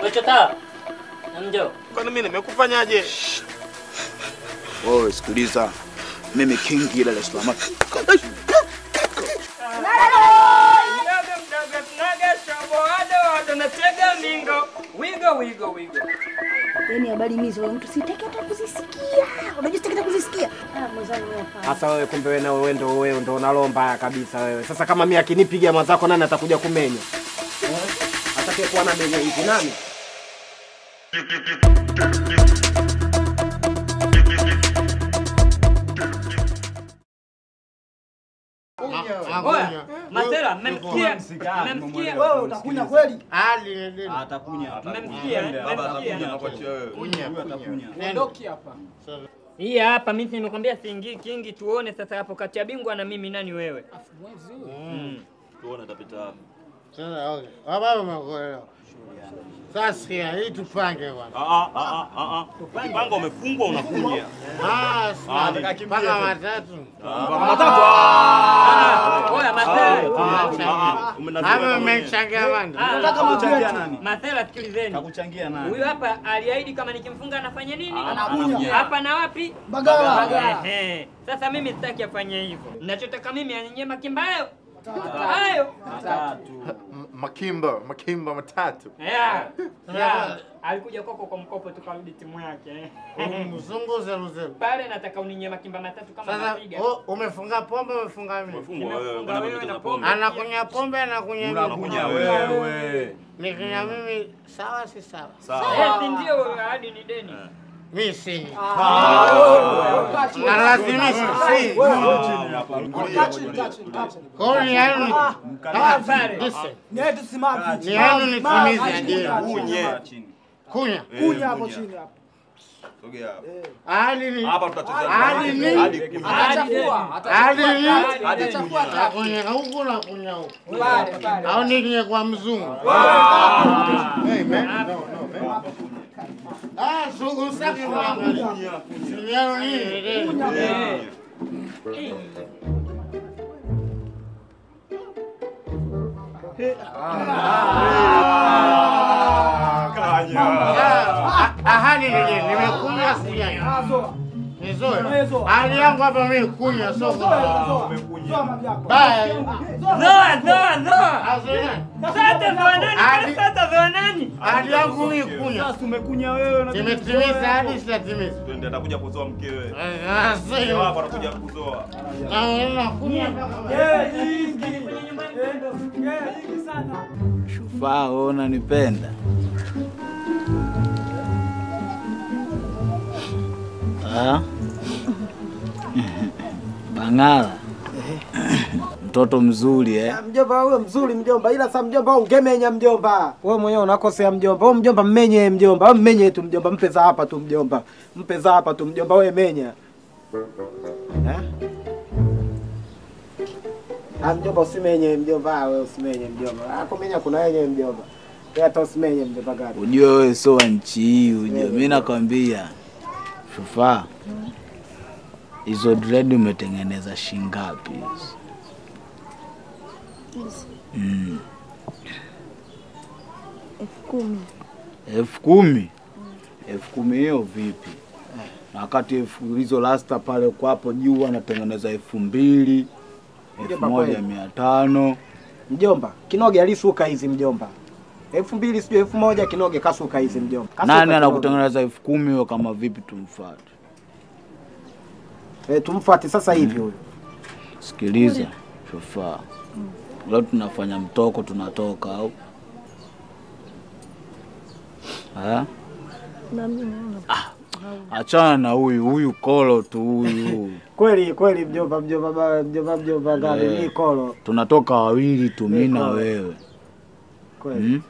Wechota. Njoo. Kwani mimi nimekufanyaje? Wewe sikiliza. Mimi king ila la Islam. Yaani habari hizo mtu sitaki hata kuzisikia. Unajua sitaki hata kuzisikia. Mwenzangu wewe hapa. Sasa wewe kumbe wewe ndo unalo mbaya kabisa wewe. Sasa kama mimi akinipiga mwanzako nani atakuja kumenya? Atakaye kuwa na menya hivi nani? Matela, mmemsikia? Wewe utakunya kweli? Atakunya. Mmemsikia? Kunya. Ndoki hapa. Hii hapa mimi nimekwambia siingii kingi tuone sasa hapo kati ya bingwa na mimi nani wewe? Afu mwezi. Tuone tapita wapi. Sasa okay. Baba umekuelewa. Sasa hii tupange bwana. Ukipanga umefungwa unakunya. Nataka kimpanga matatu. Matatu. Oya Matela. Mama umechangia bwana. Nataka kuchangia nani? Matela sikilizeni. Kakuchangia nani? Huyu hapa aliahidi kama nikimfunga anafanya nini? Anakunya. Hapa na wapi? Bagala. Sasa mimi sitaki afanye hivyo. Ninachotaka mimi anyanyema kimbayo. Hayo. Makimba matatu. Alikuja kwako kwa mkopo tukarudi timu yake. Mzunguze mzee. Pale nataka uninyema kimba matatu kama Sasa napiga. umefunga pombe umefunga mimi. Umefungwa wewe na pombe. Anakunya pombe anakunya mimi. Unakunya wewe. Nikinya mimi sawa si sawa. Sawa. Ndio hadi ni deni. Mimi si. Na lazima si. Kwa hiyo yani Ni yetu simama. ni yani nitimize ajira. Kunya. Kunya hapo chini hapo. Sogea hapo. Hadi ni. Hapa tutacheza. Hadi ni. Atachafua. Atachafua. Kunya huko na kunya huko. Au nikinye kwa mzungu. Hey man. No. Sugu saki mwangalia. Sinyao nini? Ahadi nimekunywa sijanya. Nizoe. Hali yangu hapa mimi kunywa soko. Bye. Zoa. Sasa zoa nani? Hali yangu mimi kunywa. Sasa umekunya wewe na Nimetimiza hadi sitatimiza. Twende atakuja kuzoa mkewe. Sio. Hapa atakuja kuzoa. Na kunywa Shufaa wewe unanipenda? Bangala. Mtoto mzuri mjomba wewe mzuri mjomba, ila sasa mjomba ungemenya mjomba. Wewe mwenyewe unakosea mjomba. Wewe mjomba mmenye mjomba. Wewe mmenye tu mjomba, mpe za hapa tu mjomba. Mpe za hapa tu mjomba, wewe menya. Mjomba usimenye mjomba, wewe usimenye mjomba. Kumenya kuna yeye mjomba. Wewe hata usimenye mjomba gani. Unajua wewe sio wa nchi hii, unajua. Mimi nakwambia. Shufaa. Hizo dread umetengeneza shingapi hizo? 10,000. 10,000 hiyo vipi? Na wakati hizo lasta pale kwa hapo juu anatengeneza 2,000, 1,500. Mjomba, kinoge alisuka hizi mjomba. 2,000 sio 1,000 kinoge kasuka hizi mjomba. Nani anakutengeneza 10,000 hiyo kama vipi tumfuate? Tumfuate sasa hivi huyo. Sikiliza, Shufaa. Leo tunafanya mtoko tunatoka au? Achana na huyu kolo tu huyu. Kweli mjomba gani ni kolo. Tunatoka wawili tu mimi na wewe. Kweli.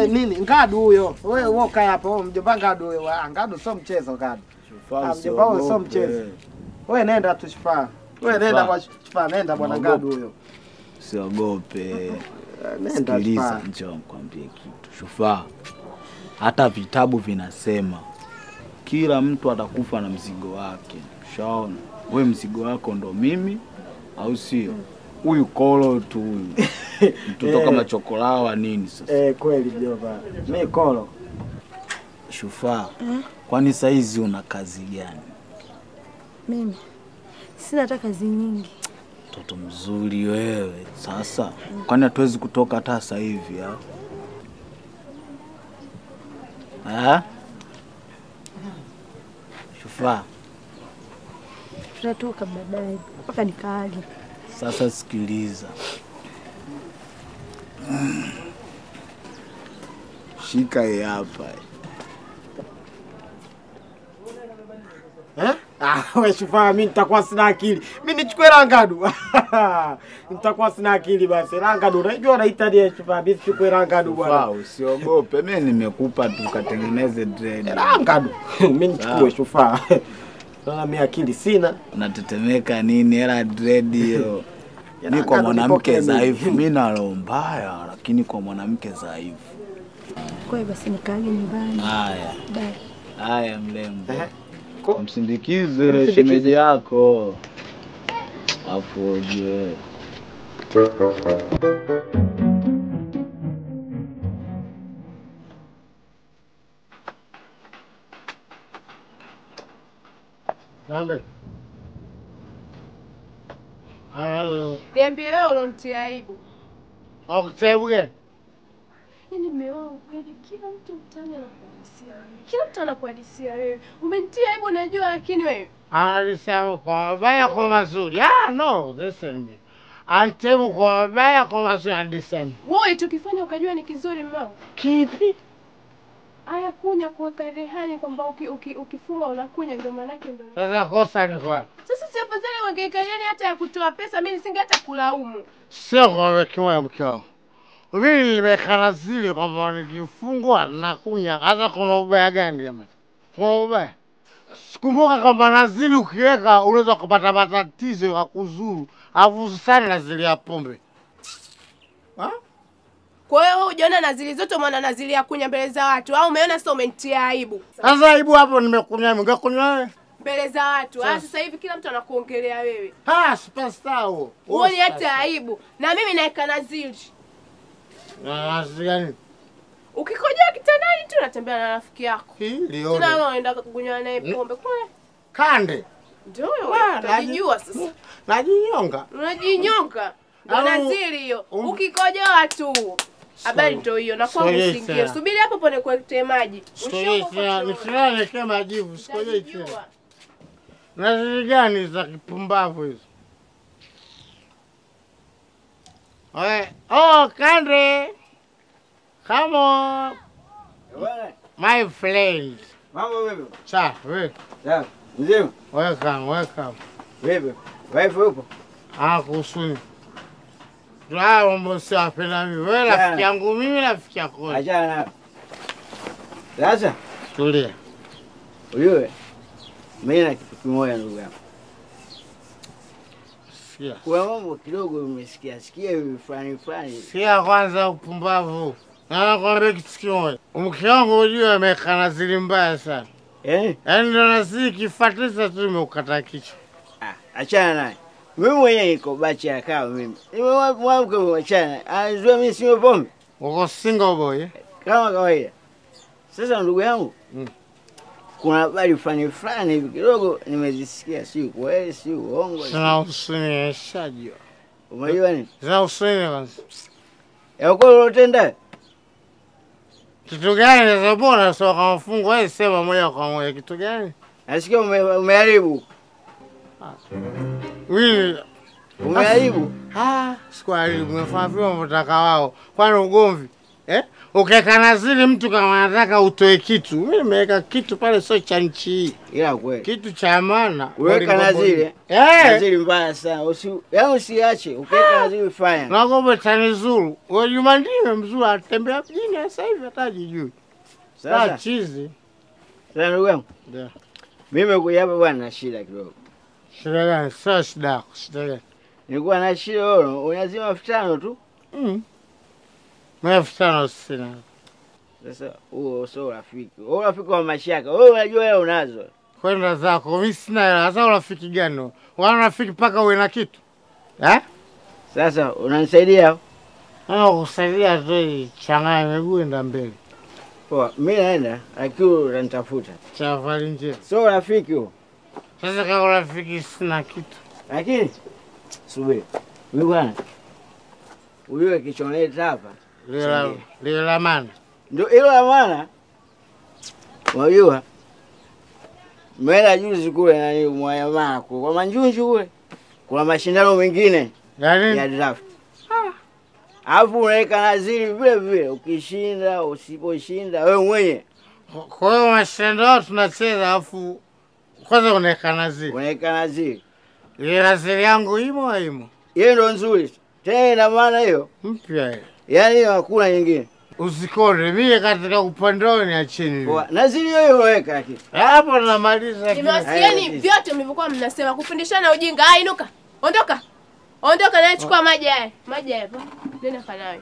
Nini ngadu huyo? Wewe woka hapo mjomba ngadu wewe. Ngadu sio mchezo ngadu. Mjomba wewe sio mchezo. Wewe nenda tu Shufaa. Wewe nenda kwa Shufaa, nenda bwana ngadu huyo. Usiogope. Sikiliza njoo nikwambie kitu. Shufaa. Hata vitabu vinasema kila mtu atakufa na mzigo wake. Ushaona? Wewe mzigo wako ndo mimi au sio? Huyu kolo tu huyu. Mtoto kama chokolawa nini sasa? Kweli mjomba. Mimi kolo. Shufaa. Kwani saizi una kazi gani? Mimi sina hata kazi nyingi. Mtoto mzuri wewe. Sasa kwani hatuwezi kutoka hata sasa hivi Shufaa. Tutatoka baadaye mpaka nikaage. Sasa sikiliza. Shika hii hapa. Wewe Shufaa, mimi nitakuwa sina akili. Mimi nichukue Rangadu. Nitakuwa sina akili basi. Rangadu unajua unaita ni Shufaa, mimi nichukue Rangadu bwana. Usiogope, mimi nimekupa tu katengeneze dread. Rangadu. Mimi nichukue Shufaa. Sasa mimi akili sina. Unatetemeka nini? Hela dread hiyo. Ni kwa mwanamke dhaifu. Mimi na roho mbaya, lakini kwa mwanamke dhaifu. Kwa hiyo basi nikaage nyumbani. Haya. Bye. Haya mlembo. Msindikize shemeji yako. Afoje. Nande. Niambie wewe unamtia aibu. Ukitaibu gani? Yaani mume wangu kweli kila mtu mtani anakuhadisia wewe. Kila mtu anakuhadisia wewe. Umenitia aibu najua lakini wewe. Analisema kwa mabaya kwa mazuri. No, listen me. Antemu kwa mabaya kwa mazuri andisema. Wewe tukifanya ukajua ni kizuri mume wangu. Kipi? Aya kunya kuweka rehani kwamba ukifunga unakunya ndio maana yake ndio. Sasa kosa ni kwa. Sasa si afadhali wangeka yani hata ya kutoa pesa mimi nisinge hata kulaumu. Sio kwa wekiwa mkao. Mimi nimekana zile kwamba nikifungwa na kunya hata kuna ubaya gani jamani? Kuna ubaya. Sikumbuka kwamba nazili ukiweka unaweza kupata matatizo ya kuzuru. Afu sana nazili ya pombe. Kwa hiyo hujaona nazili zote umeona nazili ya kunya mbele za watu au umeona sasa umenitia aibu? Sasa aibu hapo nimekunya ningekunya wewe. Mbele za watu. Sasa hivi kila mtu anakuongelea wewe. Superstar huo. Uone hata aibu. Na mimi naeka nazili. Nazili gani? Ukikojoa kitandani tu unatembea na rafiki yako. Hili tena unaenda kunywa naye pombe kule. Kande. Ndio wewe. Unajijua sasa. Najinyonga. Unajinyonga. Ndio nazili hiyo. Ukikojoa tu. Habari ndio hiyo. Na kwa usingie. Subiri hapo pone kuletee maji. Nisirane kama majivu. Sikoje tena. Nazili gani za kipumbavu hizo? Kande. Come on. My friend. Mambo wewe. Safi wewe. Safi. Mzima. Welcome. Wewe. Wife upo? Kusuni. Mambo safi na mimi. Wewe rafiki yangu mimi rafiki yako. Achana na. Sasa tulia. Wewe. Mimi na kitu kimoja ndugu yangu. Sikia. Kwa mambo kidogo umesikia hivi fulani. Sikia kwanza upumbavu. Nakwambia kitu kimoja. Mke wangu unajua amekana zili mbaya sana. Yaani ndo nasi kifuatiza tu nimeukata kichwa. Achana naye. Mimi mwenyewe niko bachi ya kao mimi. Mwanamke mwachana. Anajua mimi sio pombe. Uko single boy? Kama kawaida. Sasa ndugu yangu. Kuna habari fulani hivi kidogo nimezisikia, si kweli si uongo. Sina usini shajio. Umejua nini? Sina usini kwanza. Yako lotenda? Kitu gani sasa bora sio kama fungu wewe sema moja kwa moja kitu gani? Nasikia umeharibu. Mimi umeharibu? Sikuharibu, umefanya vile unataka wao. Kwani ugomvi? Ukekana zile mtu kama anataka utoe kitu. Mimi nimeweka kitu pale sio cha nchi hii. Ila kweli. Kitu cha maana. Uweka na zile. Zile mbaya sana. Usiache. Ukeka na zile fanya. Naomba tanizuru. Wewe Jumandime mzuri atembea mjini sasa hivi atajijui. Sasa chizi. Sasa ndugu yangu. Ndio. Mimi kuja hapa bwana na shida kidogo. Shida gani? Sasa shida gani? Nilikuwa na shida wewe, unazima 5,000 tu. 5,000 sina. Sasa huo sio rafiki. Wewe rafiki wa mashaka. Wewe unajua wewe unazo. Kwenda zako, mimi sina hela. Sasa rafiki gani? Wana rafiki paka uwe na kitu. Sasa unanisaidia? Kusaidia tu changanya miguu enda mbele. Poa, mimi naenda, lakini unanitafuta. Safari njema. Sio rafiki huo. Sasa kama rafiki sina kitu. Lakini subiri. Mimi bwana. Ujue kichoneleta hapa. Lile la maana. Ndio hilo la maana. Unajua? Mela juzi kule nani Mwayamana kwa Manjunju kule. Kuna mashindano mengine ya draft. Alafu unaweka naziri vile vile, ukishinda usiposhinda wewe mwenye. Kwa hiyo mashindano tunacheza alafu kwanza unaweka naziri. Unaweka naziri. Ile naziri yangu imo haimo. Hiyo ndio nzuri. Tena maana hiyo mpya hiyo. Yaani hakuna nyingine. Usikone mimi katika upande wao ni chini. Naziri hiyo unaweka lakini. Hapo namaliza. Nimewasikieni vyote mlivyokuwa mnasema kufundishana ujinga. Hai inuka. Ondoka. Ondoka na chukua maji haya. Maji hapa. Nenda kanawe.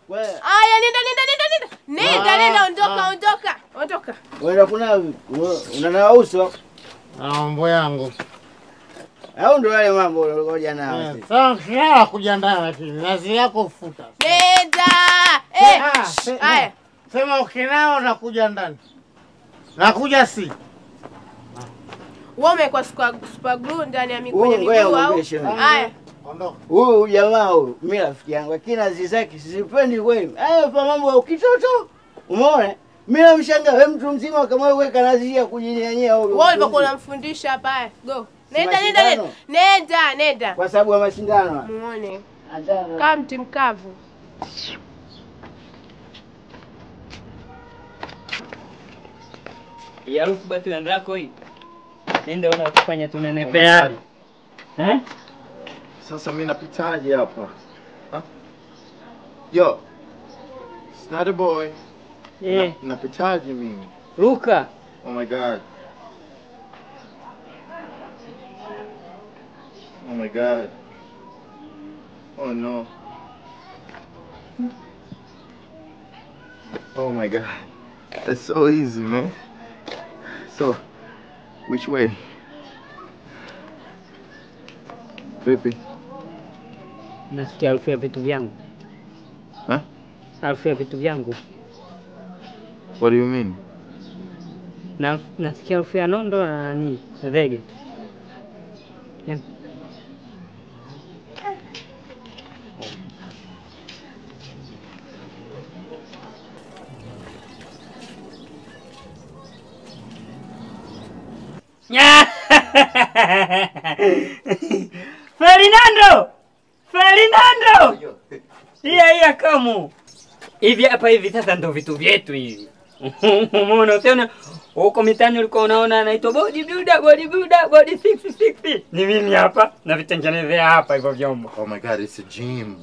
Wewe. Aya nenda ondoka. Wewe kuna unanawa uso. Mambo yangu. Au ndio wale mambo ngoja nao. Sasa kia kujiandaa lakini nazi yako futa. Nenda. Haya. Sema ukinao nakuja ndani. Nakuja si. Wewe kwa super glue ndani ya miguu au? Haya. Ondoka. Huyu jamaa huyu mimi rafiki yangu lakini nazi zake sizipendi kweli. Kwa mambo ya ukitoto. Umeona? Mimi namshangaa wewe mtu mzima kama wewe weka nazi ya kujinyanyia huyo. Wewe ulikuwa unamfundisha hapa. Go. Nenda. Kwa sababu ya mashindano. Muone. Kama mti mkavu. Harufu basi ndako hii. Nenda unafanya tunenepea. Sasa mimi napitaje hapa? Yo. It's not a boy. Napitaje mimi? Ruka. Oh my god. Oh my god. Oh no. Oh my god. That's so easy, man. So, which way? Vipi? Nasikia harufu ya vitu vyangu. Harufu ya vitu vyangu. What do you mean? Nasikia harufu ya nondo na nini? Zege. Ferdinando! Iya kamu. Hivi hapa hivi sasa ndo vitu vyetu hivi. Umeona tena huko mitani ulikuwa unaona anaitwa bodybuilder body 66. Ni mimi hapa na vitengenezea hapa hivyo vyombo. Oh my god, it's a gym.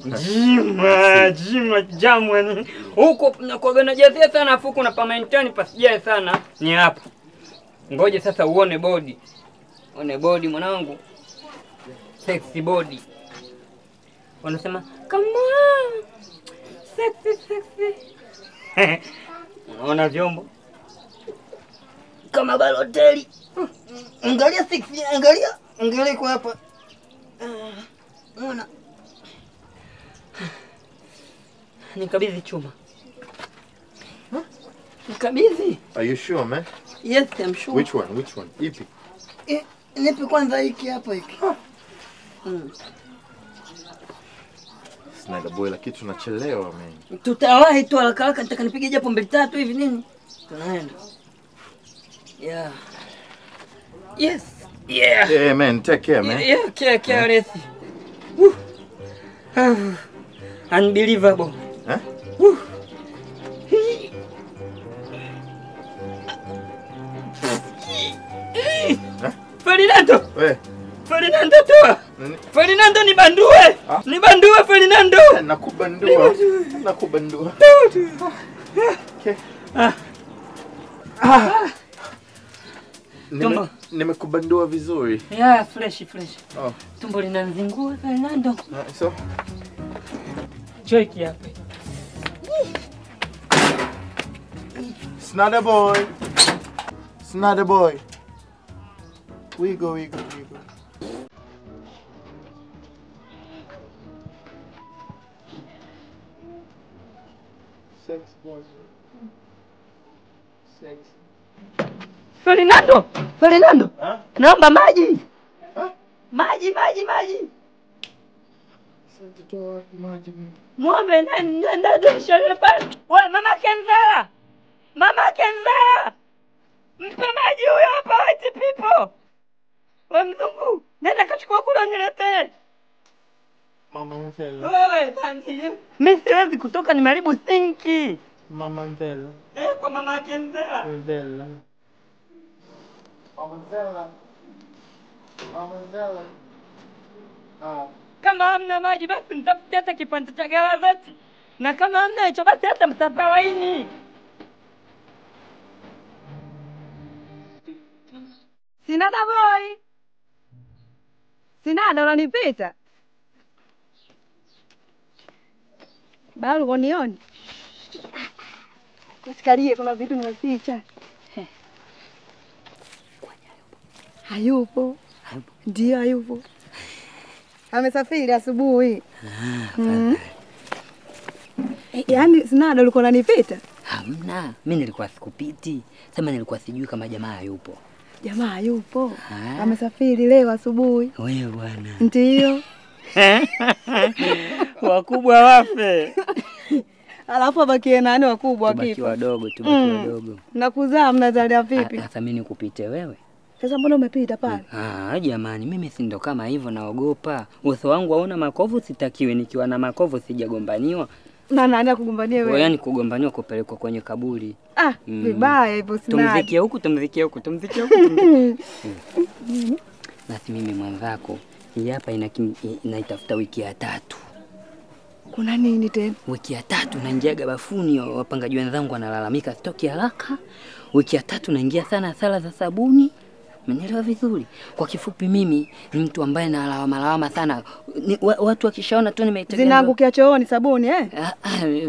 Jamu huko nakuaga najazia sana afuku na pamentani pasijae sana ni hapa. Ngoje sasa uone body. One body mwanangu. Sexy body. Wanasema come on. Sexy. Unaona vyombo? Kama Balotelli. Angalia sexy, angalia kwa hapa. Unaona? Nikabidhi chuma. Nikabidhi. Are you sure, man? Yes, I'm sure. Which one? Ipi? Nipe kwanza hiki hapa hiki. Snider boy, lakini tunachelewa, man. Tutawahi tu haraka nataka nipige japo mbili tatu hivi nini? Tunaenda. Yeah. Yes. Yeah. Yeah, man, take care, man. Yeah, care. Unbelievable. Ferdinando! Ferdinando toa! Ferdinando nibandue! Nibandue Ferdinando! Nakubandua. Okay. Nimekubandua vizuri. Yeah, fresh. Oh. Tumbo linanizingua Ferdinando. So? Choiki hapa. Snider boy. We go. Sex boy. Sex. Ferdinando! Naomba maji! Maji! Muombe nenda dishoni pale. Wewe Mama Kenzala! Mpe maji huyo hapa white people! Wewe mzungu, nenda kachukua kula niletee. Mama Mzela. Wewe tangi. Mimi siwezi kutoka nimeharibu sinki. Mama Mzela. Kwa Mama Kenzala. Mzela. Mama Mzela. Kama hamna maji basi mtafute hata kipande cha gazeti. Na kama hamna hicho basi hata mtapa waini. Sinada boy. Sinada unanipita? Bado unioni? Kusikalie kuna vitu nimeficha. Hayupo. Ndio hayupo. Amesafiri asubuhi. Yaani Sinada ulikuwa unanipita? Hamna. Mimi nilikuwa sikupiti. Sema nilikuwa sijui kama jamaa yupo. Jamaa yupo. Amesafiri leo asubuhi. Wewe bwana. Ndio. Wakubwa wafe. Alafu abakie nani wakubwa wakipo? Tubaki wadogo. Na kuzaa mnazalia vipi? Sasa mimi nikupite wewe. Sasa mbona umepita pale? Jamani mimi si ndo kama hivyo naogopa. Uso wangu hauna makovu sitakiwi nikiwa na makovu sijagombaniwa. Na nani akugombania wewe? Yaani kugombaniwa kupelekwa kwenye kaburi. Vibaya hivyo Sinada. Tumzikie huku. Basi mimi mwanzako hii hapa inaitafuta wiki ya 3. Kuna nini tena? Wiki ya 3 naingiaga bafuni, wapangaji wenzangu wanalalamika sitoki haraka. Wiki ya 3 naingia sana sala za sabuni. Umenielewa vizuri? Kwa kifupi mimi ni mtu ambaye nalawama sana. Watu wakishaona tu nimeitengeneza. Zinaangukia chooni sabuni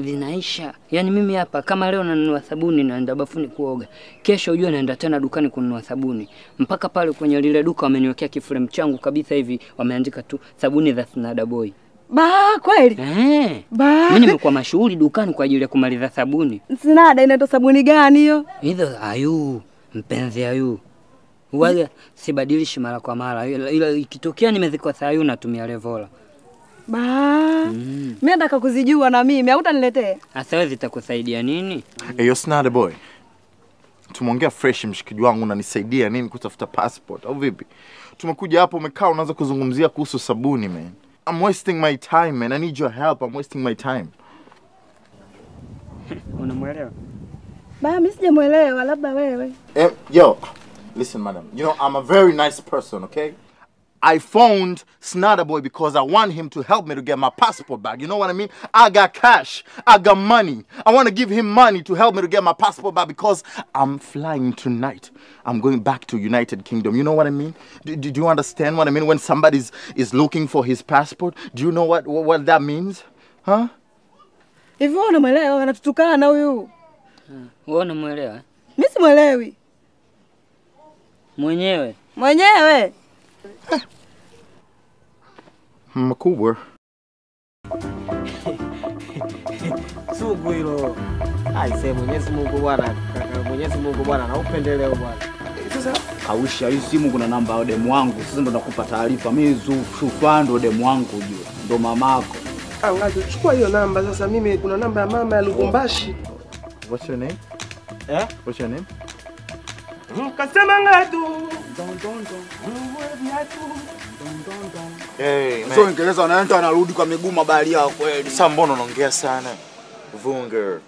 Vinaisha. Yaani mimi hapa kama leo nanunua sabuni naenda bafuni kuoga. Kesho ujue naenda tena dukani kununua sabuni. Mpaka pale kwenye lile duka wameniwekea kiframe changu kabisa hivi wameandika tu sabuni za Sinada boy. Kweli? Mimi nimekuwa mashuhuri dukani kwa ajili ya kumaliza sabuni. Sinada inaitwa sabuni gani hiyo? Hizo Ayu, mpenzi Ayu. Wala sibadilishi mara kwa mara. Ila ikitokea nimezikosa Ayu natumia Levola. Mimi nataka kuzijua na mimi, hautaniletea? Sasa wewe zitakusaidia nini? Yo Sinada boy. Tumeongea fresh mshikaji wangu unanisaidia nini kutafuta passport au vipi? Tumekuja hapo umekaa unaanza kuzungumzia kuhusu sabuni man. I'm wasting my time man. I need your help. I'm wasting my time. Unamuelewa? Mimi sijamuelewa labda wewe. Yo, listen madam. You know I'm a very nice person, okay? I phoned Sinada boy because I want him to help me to get my passport back. You know what I mean? I got cash. I got money. I want to give him money to help me to get my passport back because I'm flying tonight. I'm going back to United Kingdom. You know what I mean? Do you understand what I mean? When somebody is looking for his passport, do you know what that means? Huh? Hivi wewe unamuelewa anatutukana huyu? Wewe unamuelewa? Mimi simuelewi. Mwenyewe. Mkubwa. Sugu hilo. Mwenyezi Mungu bwana. Mwenyezi Mungu bwana na upendeleo bwana. Sasa kausha hii simu kuna namba ya demu wangu. Sasa ndo nakupa taarifa. Mimi Zufando demu wangu ujue. Ndo mamako. Ngaje chukua hiyo namba sasa mimi kuna namba ya mama ya Lugumbashi. What's your name? What's your name? Kasema ngatu. Hey, man. So Ingereza wanaenda wanarudi kwa miguu mabali yao kweli. Sasa mbona unaongea sana? Vunger.